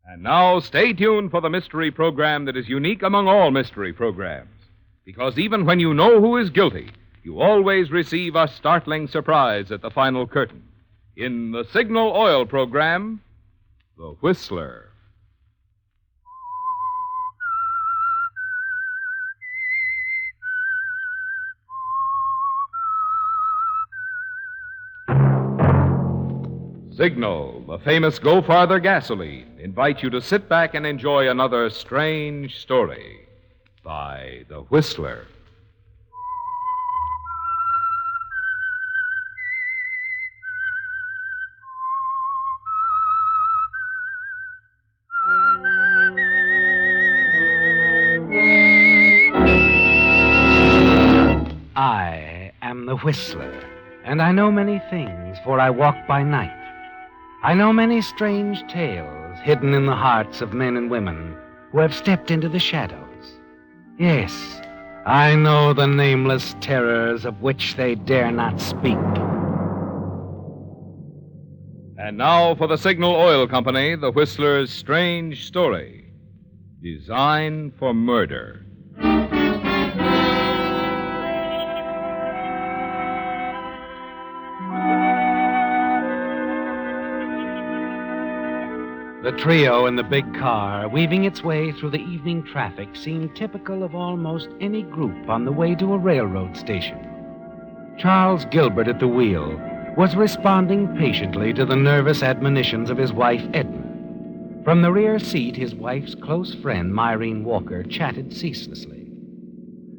And now, stay tuned for the mystery program that is unique among all mystery programs. Because even when you know who is guilty, you always receive a startling surprise at the final curtain. In the Signal Oil program, The Whistler. Signal, the famous Go Farther gasoline, invite you to sit back and enjoy another strange story by The Whistler. I am the Whistler, and I know many things, for I walk by night. I know many strange tales hidden in the hearts of men and women who have stepped into the shadows. Yes, I know the nameless terrors of which they dare not speak. And now for the Signal Oil Company, The Whistler's strange story. Design for Murder. The trio in the big car, weaving its way through the evening traffic, seemed typical of almost any group on the way to a railroad station. Charles Gilbert at the wheel was responding patiently to the nervous admonitions of his wife, Edna. From the rear seat, his wife's close friend, Maureen Walker, chatted ceaselessly.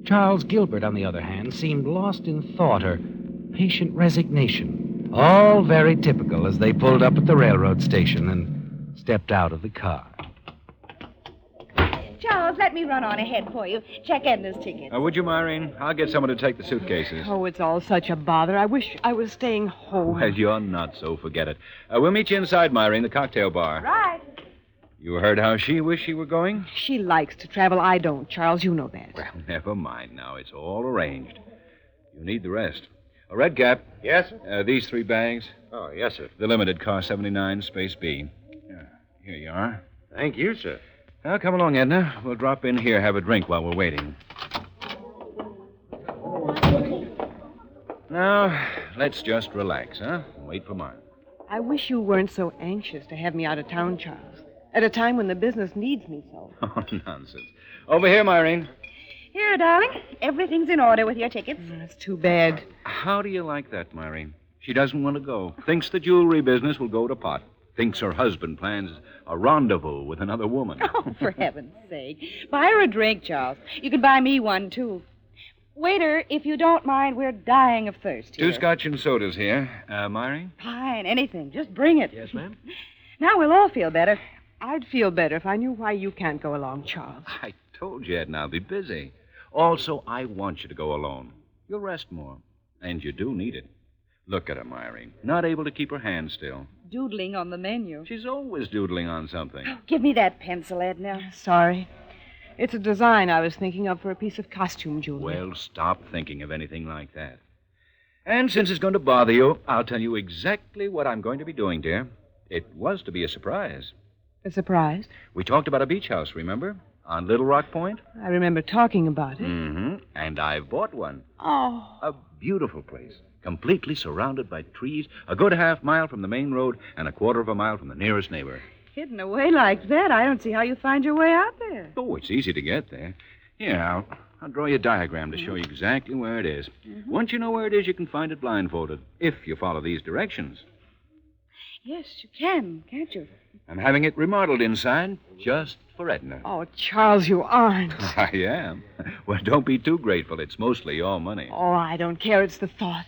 Charles Gilbert, on the other hand, seemed lost in thought or patient resignation, all very typical as they pulled up at the railroad station and stepped out of the car. Charles, let me run on ahead for you. Check Edna's ticket. Would you, Myron? I'll get someone to take the suitcases. Oh, it's all such a bother. I wish I was staying home. Well, you're not, so forget it. We'll meet you inside, Myron, the cocktail bar. Right. You heard how she wished she were going? She likes to travel. I don't, Charles. You know that. Well, never mind now. It's all arranged. You need the rest. A red cap. Yes, sir? These 3 bags. Oh, yes, sir. The limited car 79, space B. Here you are. Thank you, sir. Now, come along, Edna. We'll drop in here, have a drink while we're waiting. Now, let's just relax, huh? And wait for Myron. I wish you weren't so anxious to have me out of town, Charles, at a time when the business needs me so. Oh, nonsense. Over here, Myron. Here, darling. Everything's in order with your tickets. That's too bad. How do you like that, Myron? She doesn't want to go. Thinks the jewelry business will go to pot. Thinks her husband plans a rendezvous with another woman. Oh, for heaven's sake. Buy her a drink, Charles. You can buy me one, too. Waiter, if you don't mind, we're dying of thirst here. 2 scotch and sodas here. Myron? Fine, anything. Just bring it. Yes, ma'am? Now we'll all feel better. I'd feel better if I knew why you can't go along, Charles. I told you, Edna, I'll be busy. Also, I want you to go alone. You'll rest more. And you do need it. Look at her, Myron. Not able to keep her hands still. Doodling on the menu. She's always doodling on something. Oh, give me that pencil, Edna. Sorry. It's a design I was thinking of for a piece of costume jewelry. Well, stop thinking of anything like that. And since it's going to bother you, I'll tell you exactly what I'm going to be doing, dear. It was to be a surprise. A surprise? We talked about a beach house, remember? On Little Rock Point? I remember talking about it. Mm-hmm. And I've bought one. Oh. A beautiful place. Completely surrounded by trees, a good half-mile from the main road and a quarter of a mile from the nearest neighbor. Hidden away like that, I don't see how you find your way out there. Oh, it's easy to get there. Here, I'll draw you a diagram to show you exactly where it is. Mm-hmm. Once you know where it is, you can find it blindfolded, if you follow these directions. Yes, you can, can't you? I'm having it remodeled inside, just for Edna. Oh, Charles, you aren't. I am. Well, don't be too grateful. It's mostly your money. Oh, I don't care. It's the thought.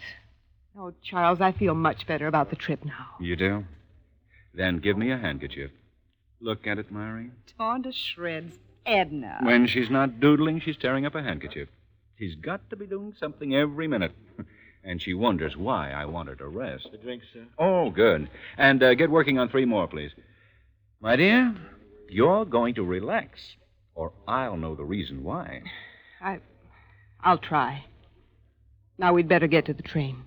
Oh, Charles, I feel much better about the trip now. You do? Then give me a handkerchief. Look at it, Myron. Torn to shreds. Edna. When she's not doodling, she's tearing up a handkerchief. She's got to be doing something every minute. And she wonders why I want her to rest. The drink, sir. Oh, good. And get working on 3 more, please. My dear, you're going to relax, or I'll know the reason why. I'll try. Now we'd better get to the train.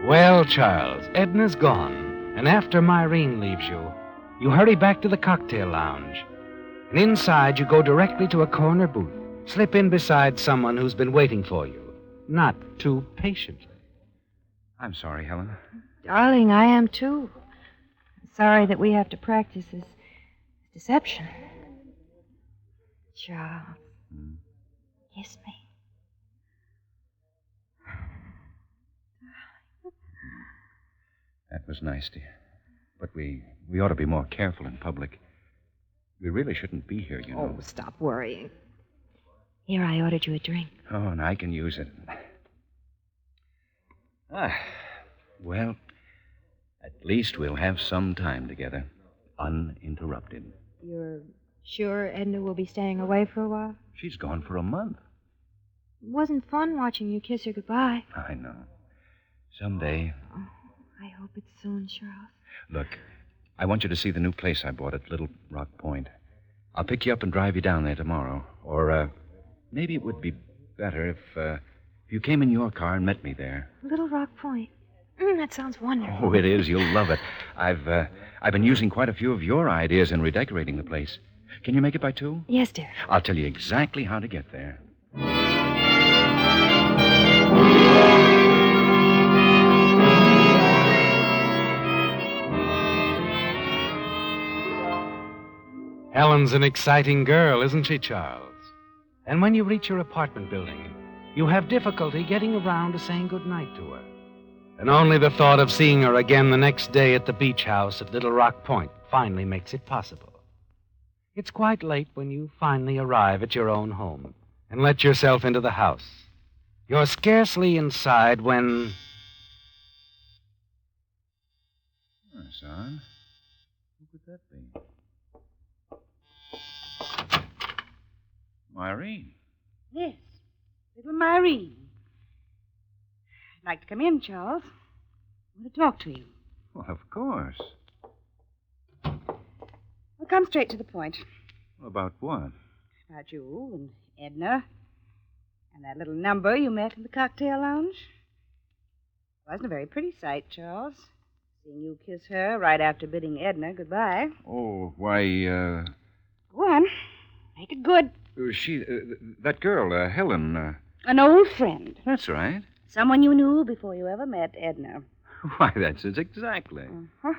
Well, Charles, Edna's gone, and after Myron leaves you, you hurry back to the cocktail lounge. And inside, you go directly to a corner booth, slip in beside someone who's been waiting for you, not too patiently. I'm sorry, Helen. Darling, I am too. Sorry that we have to practice this deception. Charles, kiss me. That was nice, dear. But we ought to be more careful in public. We really shouldn't be here, you know. Oh, stop worrying. Here, I ordered you a drink. Oh, and I can use it. Well, at least we'll have some time together, uninterrupted. You're sure Edna will be staying away for a while? She's gone for a month. It wasn't fun watching you kiss her goodbye. I know. Someday. Oh, I hope it's soon, Charles. Look, I want you to see the new place I bought at Little Rock Point. I'll pick you up and drive you down there tomorrow. Or, maybe it would be better if you came in your car and met me there. Little Rock Point. That sounds wonderful. Oh, it is. You'll love it. I've been using quite a few of your ideas in redecorating the place. Can you make it by 2? Yes, dear. I'll tell you exactly how to get there. Helen's an exciting girl, isn't she, Charles? And when you reach your apartment building, you have difficulty getting around to saying goodnight to her. And only the thought of seeing her again the next day at the beach house at Little Rock Point finally makes it possible. It's quite late when you finally arrive at your own home and let yourself into the house. You're scarcely inside when... Son, who could that be? Myron. Yes, little Myron. I'd like to come in, Charles. I want to talk to you. Well, of course. We'll come straight to the point. About what? About you and Edna and that little number you met in the cocktail lounge. It wasn't a very pretty sight, Charles. Seeing you kiss her right after bidding Edna goodbye. Oh, why, Go on. Make it good. that girl, Helen, An old friend. That's right. Someone you knew before you ever met Edna. Why, that's it exactly. Uh-huh.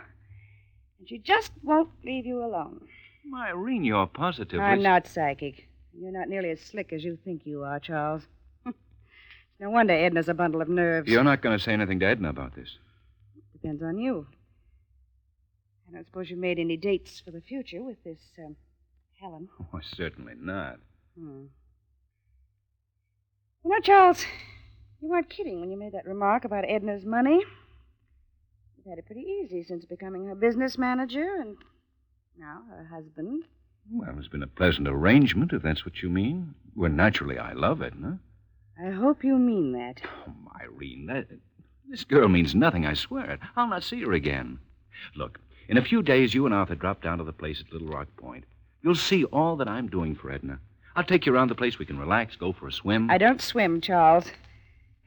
And she just won't leave you alone. Myron, you're positively... I'm not psychic. You're not nearly as slick as you think you are, Charles. No wonder Edna's a bundle of nerves. You're not going to say anything to Edna about this? Depends on you. I don't suppose you made any dates for the future with this, Helen. Oh, certainly not. You know, Charles, you weren't kidding when you made that remark about Edna's money. You've had it pretty easy since becoming her business manager and now her husband. Well, it's been a pleasant arrangement, if that's what you mean. Well, naturally, I love Edna. I hope you mean that. Oh, Myron, this girl means nothing, I swear it. I'll not see her again. Look, in a few days, you and Arthur drop down to the place at Little Rock Point. You'll see all that I'm doing for Edna. I'll take you around the place. We can relax, go for a swim. I don't swim, Charles.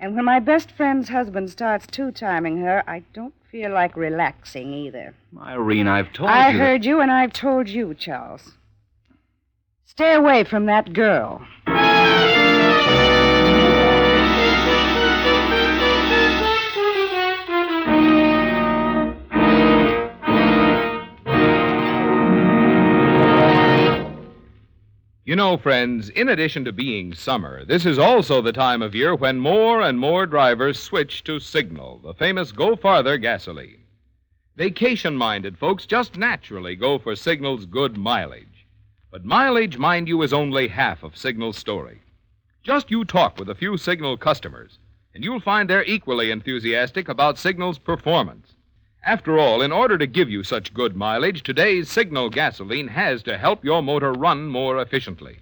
And when my best friend's husband starts two-timing her, I don't feel like relaxing either. Myron, I've told you... I heard you, and I've told you, Charles. Stay away from that girl. You know, friends, in addition to being summer, this is also the time of year when more and more drivers switch to Signal, the famous Go Farther gasoline. Vacation-minded folks just naturally go for Signal's good mileage. But mileage, mind you, is only half of Signal's story. Just you talk with a few Signal customers, and you'll find they're equally enthusiastic about Signal's performance. After all, in order to give you such good mileage, today's Signal gasoline has to help your motor run more efficiently.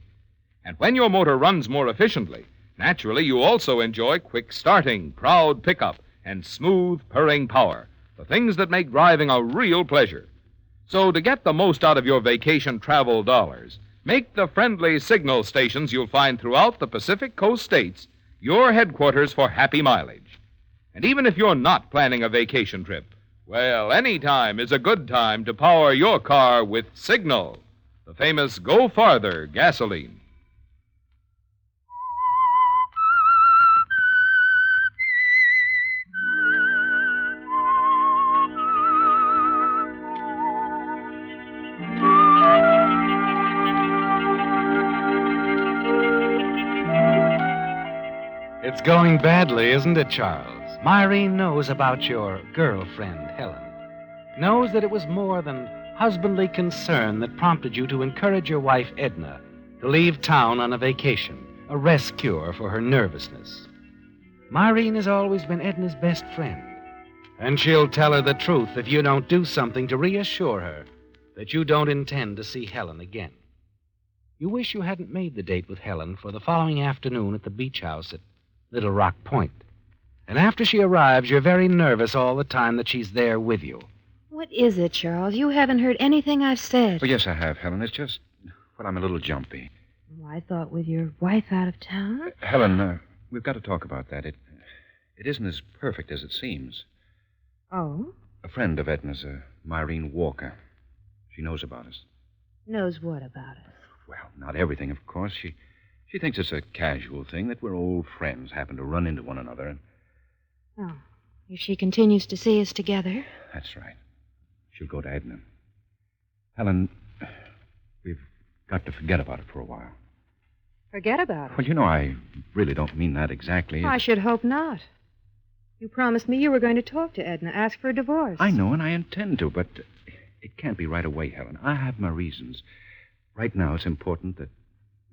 And when your motor runs more efficiently, naturally you also enjoy quick starting, proud pickup, and smooth purring power, the things that make driving a real pleasure. So to get the most out of your vacation travel dollars, make the friendly Signal stations you'll find throughout the Pacific Coast states your headquarters for happy mileage. And even if you're not planning a vacation trip, well, any time is a good time to power your car with Signal, the famous Go Farther gasoline. It's going badly, isn't it, Charles? Myron knows about your girlfriend, Helen. Knows that it was more than husbandly concern that prompted you to encourage your wife, Edna, to leave town on a vacation, a rest cure for her nervousness. Myron has always been Edna's best friend, and she'll tell her the truth if you don't do something to reassure her that you don't intend to see Helen again. You wish you hadn't made the date with Helen for the following afternoon at the beach house at Little Rock Point. And after she arrives, you're very nervous all the time that she's there with you. What is it, Charles? You haven't heard anything I've said. Well, yes, I have, Helen. It's just, well, I'm a little jumpy. Oh, I thought with your wife out of town. Helen, we've got to talk about that. It isn't as perfect as it seems. Oh? A friend of Edna's, Maureen Walker. She knows about us. Knows what about us? Well, not everything, of course. She thinks it's a casual thing that we're old friends, happen to run into one another. And... Oh, if she continues to see us together. That's right. She'll go to Edna. Helen, we've got to forget about it for a while. Forget about it? Well, you know, I really don't mean that exactly. I should hope not. You promised me you were going to talk to Edna, ask for a divorce. I know, and I intend to, but it can't be right away, Helen. I have my reasons. Right now, it's important that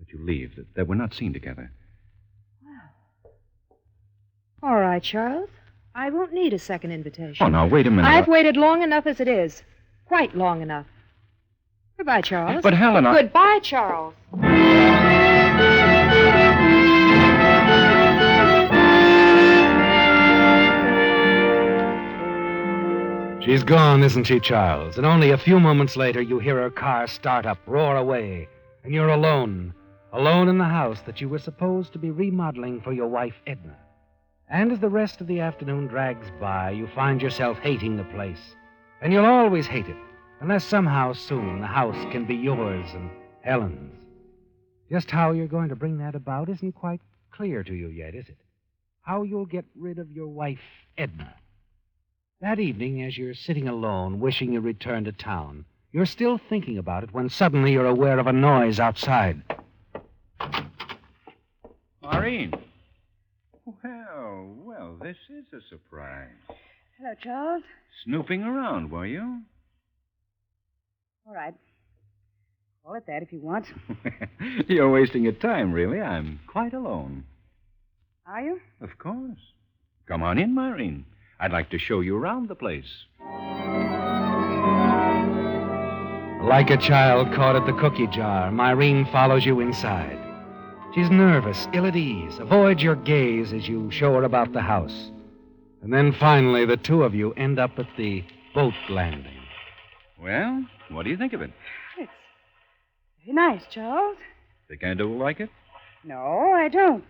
you leave, that we're not seen together. All right, Charles. I won't need a second invitation. Oh, now, wait a minute. I've waited long enough as it is. Quite long enough. Goodbye, Charles. But, Helen, Goodbye, Charles. She's gone, isn't she, Charles? And only a few moments later, you hear her car start up, roar away, and you're alone. Alone in the house that you were supposed to be remodeling for your wife, Edna. And as the rest of the afternoon drags by, you find yourself hating the place. And you'll always hate it, unless somehow soon the house can be yours and Helen's. Just how you're going to bring that about isn't quite clear to you yet, is it? How you'll get rid of your wife, Edna. That evening, as you're sitting alone, wishing you returned to town, you're still thinking about it when suddenly you're aware of a noise outside. Maureen. Well, this is a surprise. Hello, Charles. Snooping around, were you? All right. Call it that if you want. You're wasting your time, really. I'm quite alone. Are you? Of course. Come on in, Maureen. I'd like to show you around the place. Like a child caught at the cookie jar, Myron follows you inside. She's nervous, ill at ease, avoids your gaze as you show her about the house. And then finally, the two of you end up at the boat landing. Well, what do you think of it? It's very nice, Charles. Think I don't like it? No, I don't.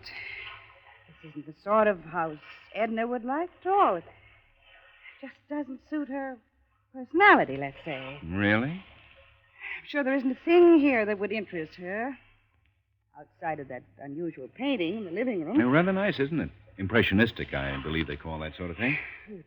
This isn't the sort of house Edna would like at all. It just doesn't suit her personality, let's say. Really? I'm sure there isn't a thing here that would interest her. Outside of that unusual painting in the living room. Rather nice, isn't it? Impressionistic, I believe they call that sort of thing.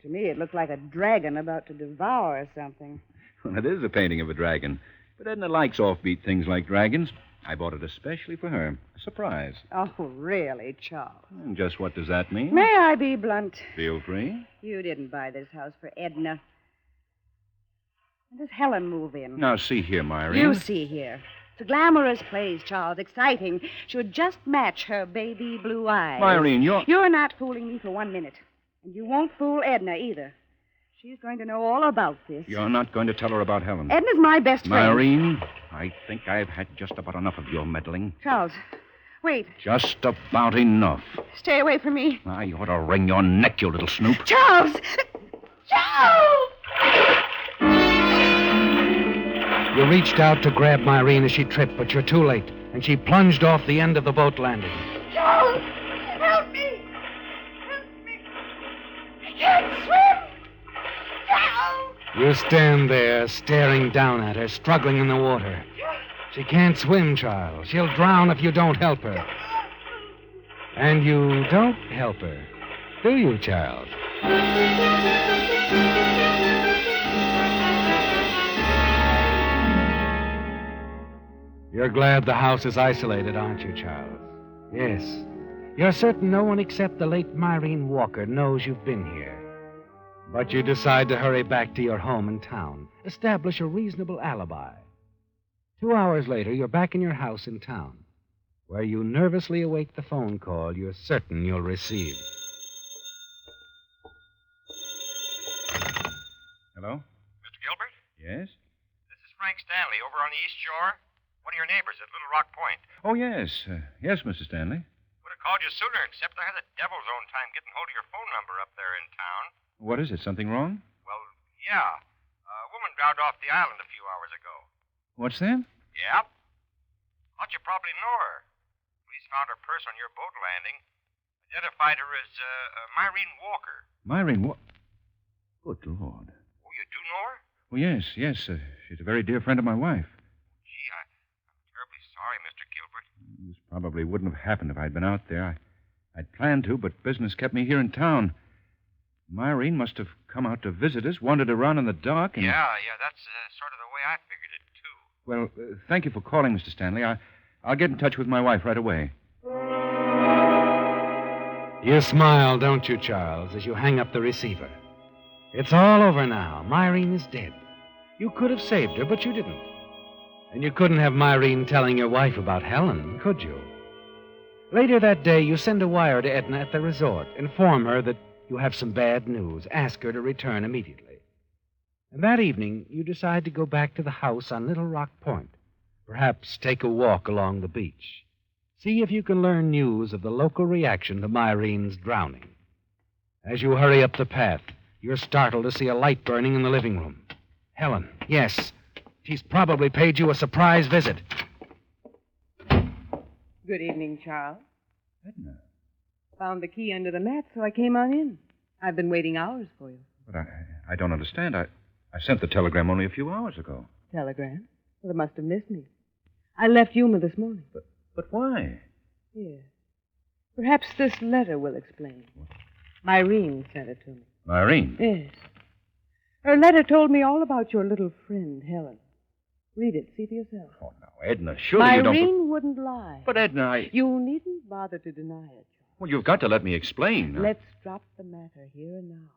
To me, it looked like a dragon about to devour something. Well, it is a painting of a dragon. But Edna likes offbeat things like dragons. I bought it especially for her. A surprise. Oh, really, Charles? And just what does that mean? May I be blunt? Feel free. You didn't buy this house for Edna. When does Helen move in? Now, see here, Myron. You see here. It's a glamorous place, Charles. Exciting. Should just match her baby blue eyes. Myron, You're not fooling me for 1 minute. And you won't fool Edna either. She's going to know all about this. You're not going to tell her about Helen. Edna's my best friend. Myron, I think I've had just about enough of your meddling. Charles, wait. Just about enough. Stay away from me. I ought to wring your neck, you little snoop. Charles! Charles! You reached out to grab Myron as she tripped, but you're too late, and she plunged off the end of the boat landing. Charles! Help me! Help me! You stand there, staring down at her, struggling in the water. She can't swim, Charles. She'll drown if you don't help her. And you don't help her, do you, Charles? You're glad the house is isolated, aren't you, Charles? Yes. You're certain no one except the late Maureen Walker knows you've been here. But you decide to hurry back to your home in town, establish a reasonable alibi. 2 hours later, you're back in your house in town, where you nervously await the phone call you're certain you'll receive. Hello? Mr. Gilbert? Yes? This is Frank Stanley over on the East Shore. One of your neighbors at Little Rock Point. Oh, yes. Yes, Mr. Stanley. Would have called you sooner, except I had the devil's own time getting hold of your phone number up there in town. What is it? Something wrong? Well, yeah. A woman drowned off the island a few hours ago. What's that? Yep. Thought you probably know her. Police found her purse on your boat landing. Identified her as Myron Walker. Myron Good Lord. Oh, you do know her? Oh, yes. She's a very dear friend of my wife. Gee, I'm terribly sorry, Mr. Gilbert. This probably wouldn't have happened if I'd been out there. I'd planned to, but business kept me here in town. Myron must have come out to visit us, wandered around in the dark, and... Yeah, that's sort of the way I figured it, too. Well, thank you for calling, Mr. Stanley. I'll get in touch with my wife right away. You smile, don't you, Charles, as you hang up the receiver. It's all over now. Myron is dead. You could have saved her, but you didn't. And you couldn't have Myron telling your wife about Helen, could you? Later that day, you send a wire to Edna at the resort. Inform her that you have some bad news. Ask her to return immediately. And that evening, you decide to go back to the house on Little Rock Point. Perhaps take a walk along the beach. See if you can learn news of the local reaction to Myron's drowning. As you hurry up the path, you're startled to see a light burning in the living room. Helen, yes. She's probably paid you a surprise visit. Good evening, Charles. Edna. Found the key under the mat, so I came on in. I've been waiting hours for you. But I don't understand. I sent the telegram only a few hours ago. Telegram? Well, it must have missed me. I left Yuma this morning. But why? Here. Perhaps this letter will explain. Myron sent it to me. Myron? Yes. Her letter told me all about your little friend, Helen. Read it. See for yourself. Oh, now, Edna, surely you don't... Myron wouldn't lie. But, Edna, You needn't bother to deny it, Charles. Well, you've got to let me explain. Let's drop the matter here and now.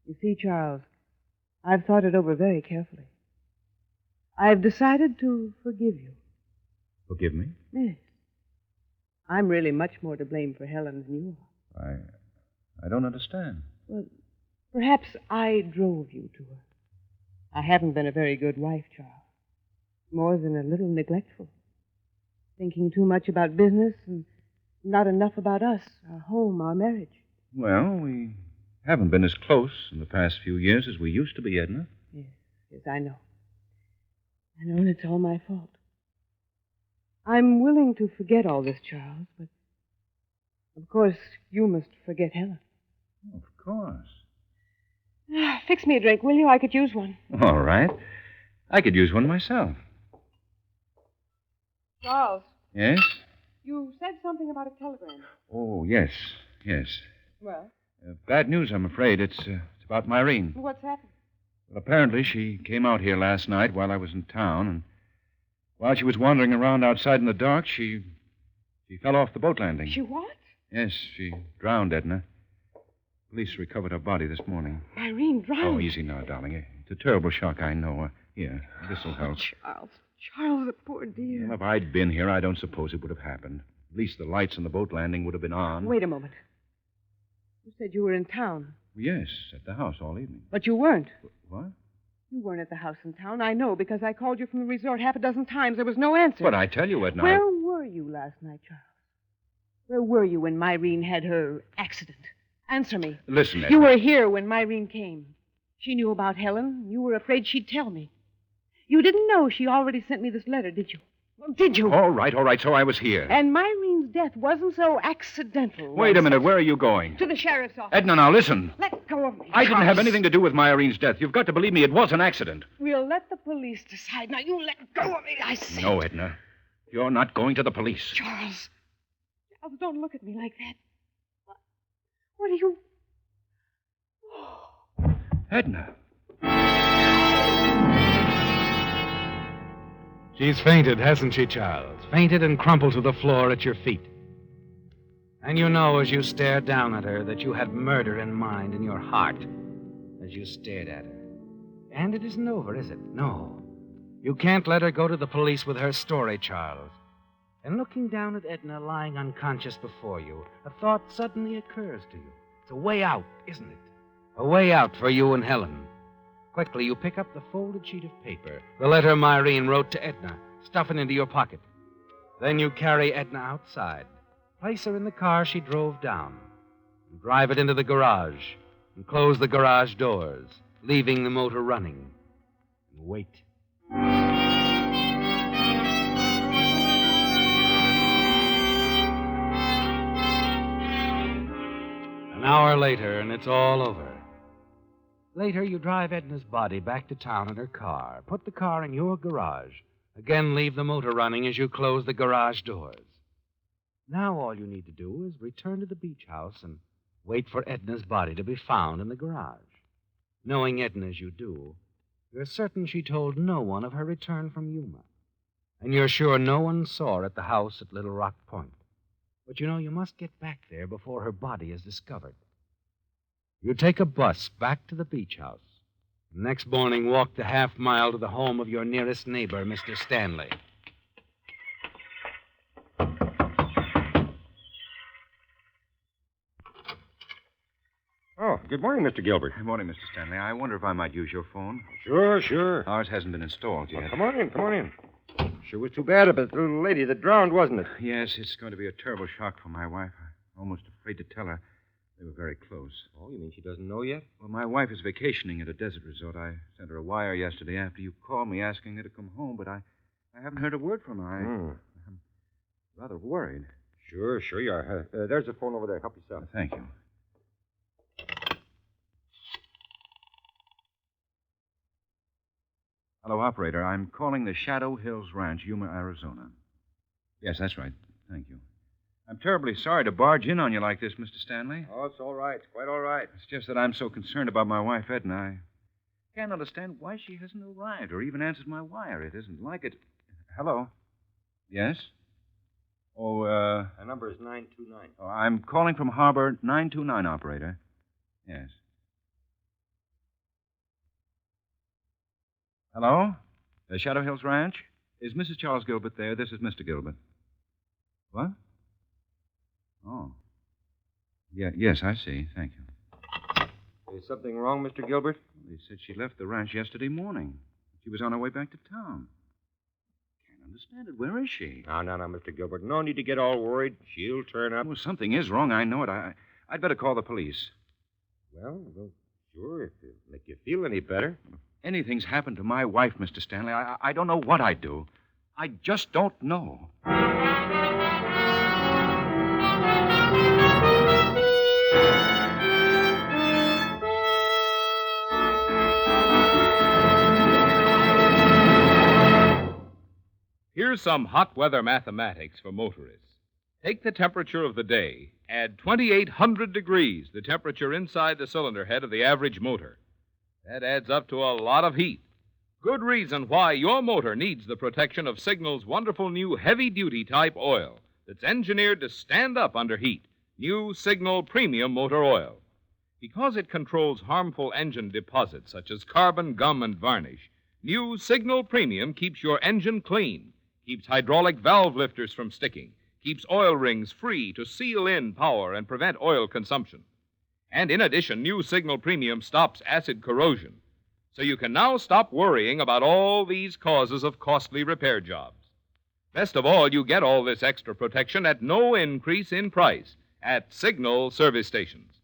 You see, Charles, I've thought it over very carefully. I've decided to forgive you. Forgive me? Yes. I'm really much more to blame for Helen than you are. I don't understand. Well, perhaps I drove you to her. I haven't been a very good wife, Charles. More than a little neglectful. Thinking too much about business and not enough about us, our home, our marriage. Well, we haven't been as close in the past few years as we used to be, Edna. Yes, I know. I know, and it's all my fault. I'm willing to forget all this, Charles, but of course you must forget Helen. Of course. Fix me a drink, will you? I could use one. All right. I could use one myself. Charles. Yes? You said something about a telegram. Oh, yes. Well? Bad news, I'm afraid. It's about Myron. What's happened? Well, apparently she came out here last night while I was in town, and while she was wandering around outside in the dark, she fell off the boat landing. She what? Yes, she drowned, Edna. Police recovered her body this morning. Myron drowned? Oh, easy now, darling. It's a terrible shock, I know. Here, this'll help. Charles, the poor dear. Well, if I'd been here, I don't suppose it would have happened. At least the lights on the boat landing would have been on. Wait a moment. You said you were in town. Yes, at the house all evening. But you weren't. What? You weren't at the house in town. I know, because I called you from the resort half a dozen times. There was no answer. But I tell you, Edna... Where were you last night, Charles? Where were you when Myron had her accident? Answer me. Listen, Edna. You were here when Myron came. She knew about Helen. You were afraid she'd tell me. You didn't know she already sent me this letter, did you? Well, did you? All right, so I was here. And Myron's Myron's death wasn't so accidental. Wait a minute. Where are you going? To the sheriff's office. Edna, now listen. Let go of me. I didn't have Charles. anything to do with Myrene's death. You've got to believe me. It was an accident. We'll let the police decide. Now, you let go of me, I said. No, Edna. You're not going to the police. Charles. Charles, don't look at me like that. What are you... Edna. She's fainted, hasn't she, Charles? Fainted and crumpled to the floor at your feet. And you know as you stare down at her that you had murder in mind in your heart as you stared at her. And it isn't over, is it? No. You can't let her go to the police with her story, Charles. And looking down at Edna lying unconscious before you, a thought suddenly occurs to you. It's a way out, isn't it? A way out for you and Helen. Quickly, you pick up the folded sheet of paper, the letter Maureen wrote to Edna, stuff it into your pocket. Then you carry Edna outside, place her in the car she drove down, and drive it into the garage, and close the garage doors, leaving the motor running, and wait. An hour later, and it's all over. Later, you drive Edna's body back to town in her car, put the car in your garage, again leave the motor running as you close the garage doors. Now all you need to do is return to the beach house and wait for Edna's body to be found in the garage. Knowing Edna as you do, you're certain she told no one of her return from Yuma. And you're sure no one saw her at the house at Little Rock Point. But you know you must get back there before her body is discovered. You take a bus back to the beach house. Next morning, walk the half mile to the home of your nearest neighbor, Mr. Stanley. Oh, good morning, Mr. Gilbert. Good morning, Mr. Stanley. I wonder if I might use your phone. Sure. Ours hasn't been installed yet. Well, come on in. Sure was too bad about the little lady that drowned, wasn't it? Yes, it's going to be a terrible shock for my wife. I'm almost afraid to tell her. They were very close. Oh, you mean she doesn't know yet? Well, my wife is vacationing at a desert resort. I sent her a wire yesterday after you called me asking her to come home, but I haven't heard a word from her. I'm rather worried. Sure you are. There's the phone over there. Help yourself. Thank you. Hello, operator. I'm calling the Shadow Hills Ranch, Yuma, Arizona. Yes, that's right. Thank you. I'm terribly sorry to barge in on you like this, Mr. Stanley. Oh, it's all right. Quite all right. It's just that I'm so concerned about my wife, Edna. I can't understand why she hasn't arrived or even answered my wire. It isn't like it. Hello? Yes? Oh, Our number is 929. Oh, I'm calling from Harbor 929, operator. Yes. Hello? Shadow Hills Ranch? Is Mrs. Charles Gilbert there? This is Mr. Gilbert. What? Oh. Yeah, yes, I see. Thank you. Is something wrong, Mr. Gilbert? They said she left the ranch yesterday morning. She was on her way back to town. Can't understand it. Where is she? No, Mr. Gilbert. No need to get all worried. She'll turn up. Well, something is wrong. I know it. I'd better call the police. Well, sure, if it make you feel any better. If anything's happened to my wife, Mr. Stanley, I don't know what I'd do. I just don't know. Here's some hot weather mathematics for motorists. Take the temperature of the day, add 2,800 degrees, the temperature inside the cylinder head of the average motor. That adds up to a lot of heat. Good reason why your motor needs the protection of Signal's wonderful new heavy-duty type oil that's engineered to stand up under heat. New Signal Premium Motor Oil. Because it controls harmful engine deposits such as carbon, gum, and varnish, new Signal Premium keeps your engine clean, keeps hydraulic valve lifters from sticking, keeps oil rings free to seal in power and prevent oil consumption. And in addition, new Signal Premium stops acid corrosion. So you can now stop worrying about all these causes of costly repair jobs. Best of all, you get all this extra protection at no increase in price at Signal service stations.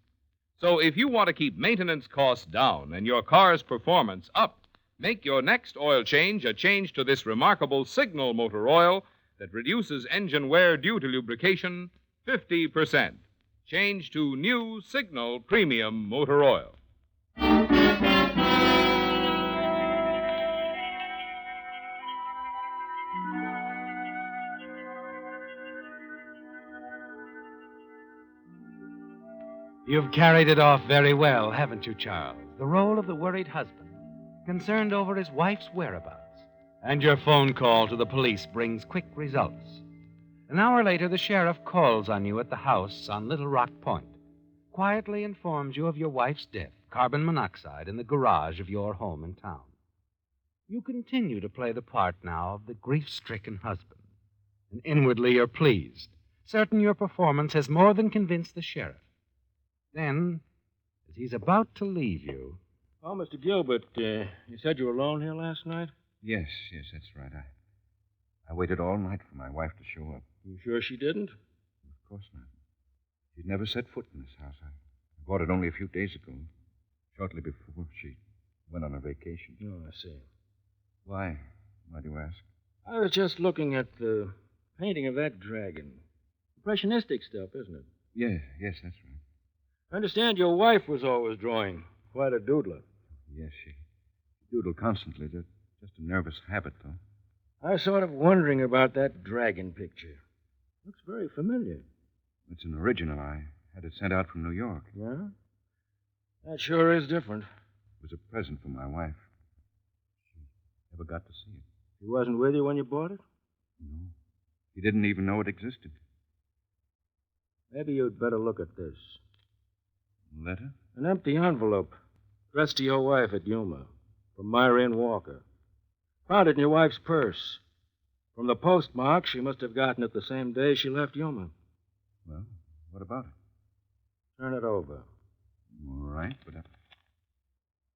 So if you want to keep maintenance costs down and your car's performance up, make your next oil change a change to this remarkable Signal motor oil that reduces engine wear due to lubrication 50%. Change to new Signal Premium Motor Oil. You've carried it off very well, haven't you, Charles? The role of the worried husband, concerned over his wife's whereabouts. And your phone call to the police brings quick results. An hour later, the sheriff calls on you at the house on Little Rock Point, quietly informs you of your wife's death, carbon monoxide, in the garage of your home in town. You continue to play the part now of the grief-stricken husband, and inwardly you're pleased, certain your performance has more than convinced the sheriff. Then, as he's about to leave you... Oh, Mr. Gilbert, you said you were alone here last night? Yes, that's right. I waited all night for my wife to show up. You sure she didn't? Of course not. She'd never set foot in this house. I bought it only a few days ago, shortly before she went on a vacation. Oh, I see. Why? Why do you ask? I was just looking at the painting of that dragon. Impressionistic stuff, isn't it? Yes, that's right. I understand your wife was always drawing. Quite a doodler. Yes, she doodled constantly. Just a nervous habit, though. I was sort of wondering about that dragon picture. Looks very familiar. It's an original. I had it sent out from New York. Yeah? That sure is different. It was a present from my wife. She never got to see it. He wasn't with you when you bought it? No. He didn't even know it existed. Maybe you'd better look at this. Letter? An empty envelope. Addressed to your wife at Yuma. From Myron Walker. Found it in your wife's purse. From the postmark, she must have gotten it the same day she left Yuma. Well, what about it? Turn it over. All right, but...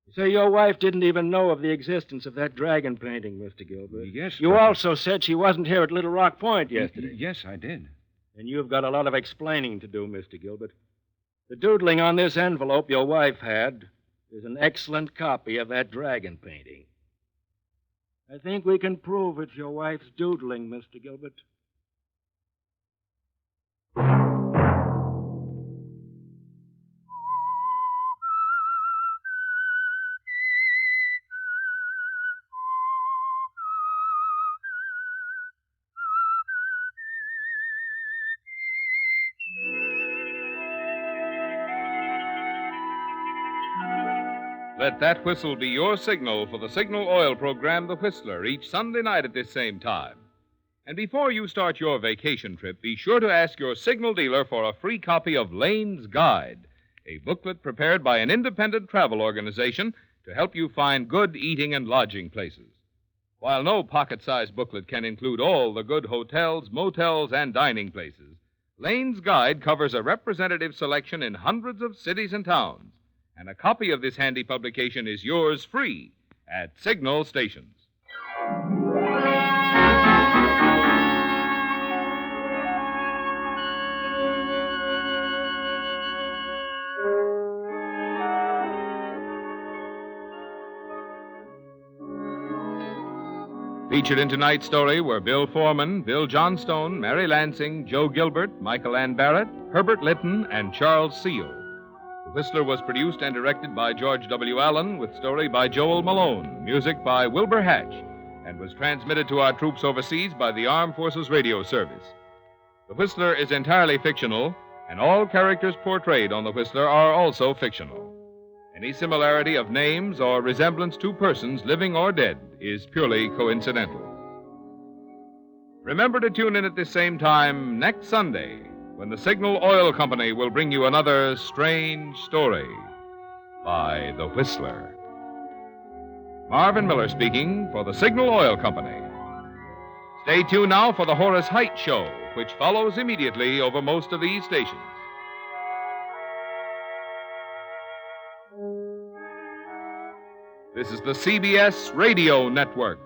You say your wife didn't even know of the existence of that dragon painting, Mr. Gilbert. Yes, You but... also said she wasn't here at Little Rock Point yesterday. Yes, I did. And you've got a lot of explaining to do, Mr. Gilbert. The doodling on this envelope your wife had is an excellent copy of that dragon painting. I think we can prove it's your wife's doodling, Mr. Gilbert. Let that whistle be your signal for the Signal Oil program, The Whistler, each Sunday night at this same time. And before you start your vacation trip, be sure to ask your Signal dealer for a free copy of Lane's Guide, a booklet prepared by an independent travel organization to help you find good eating and lodging places. While no pocket-sized booklet can include all the good hotels, motels, and dining places, Lane's Guide covers a representative selection in hundreds of cities and towns. And a copy of this handy publication is yours free at Signal stations. Featured in tonight's story were Bill Foreman, Bill Johnstone, Mary Lansing, Joe Gilbert, Michael Ann Barrett, Herbert Litton, and Charles Seal. The Whistler was produced and directed by George W. Allen, with story by Joel Malone, music by Wilbur Hatch, and was transmitted to our troops overseas by the Armed Forces Radio Service. The Whistler is entirely fictional, and all characters portrayed on The Whistler are also fictional. Any similarity of names or resemblance to persons, living or dead, is purely coincidental. Remember to tune in at this same time next Sunday, when the Signal Oil Company will bring you another strange story by The Whistler. Marvin Miller speaking for the Signal Oil Company. Stay tuned now for the Horace Height Show, which follows immediately over most of these stations. This is the CBS Radio Network.